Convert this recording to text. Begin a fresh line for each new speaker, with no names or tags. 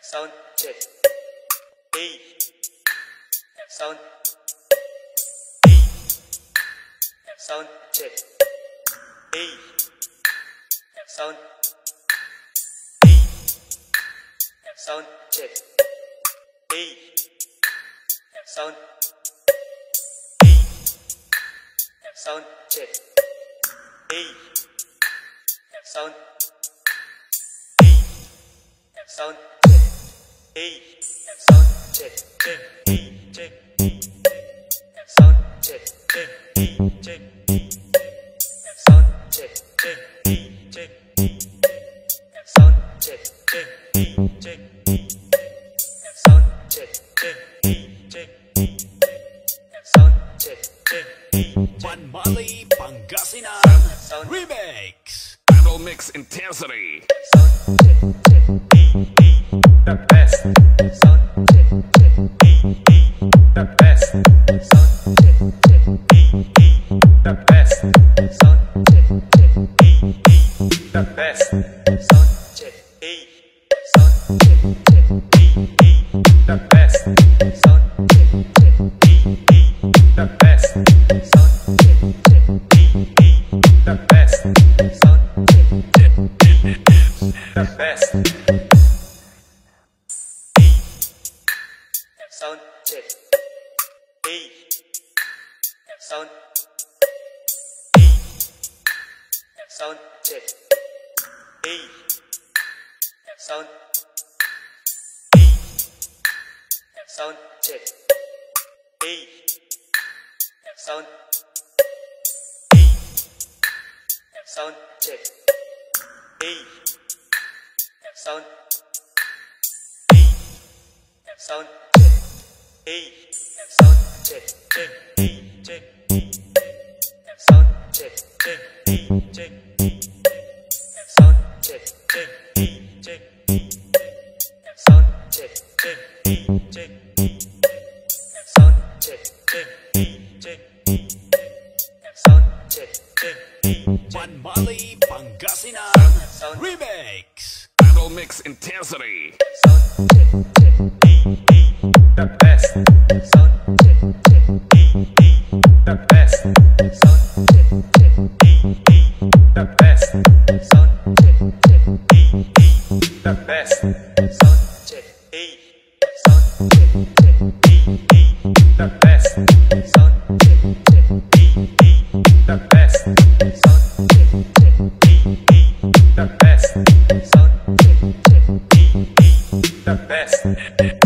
Son J E Son E Son J E Son E Son J E Son E Son J E Son E Son E Son J J E J E Son J J E J E Son J J E J E Son J J E J E Son J J E J E Son J J E
One Molly Pangasinan Remix
Battle Mix Intensity.
Son J J E E the best. Son J J E E the best. Son J J E E the best. Son J J E E the best. Son J E Son J J E E the best. Son J J E E the best. Son J J E E the best. Son J J the best. Son J E Son E Son J E Son E Son J E Son E Son J E Son E Son J E Son J J E J E Son J J E J E Son J J E J E Son J J E J E Son J J E J E Son J J E
One Molly Pangasinan Remix
Battle Mix Intensity.
Son J J E E the best. Son J J E E the best. Son J J E E the best. Son J J E E the best. Son J E Son J J E E the best. Son J J E E the best. Son J J E E the best. Son J J E E the best.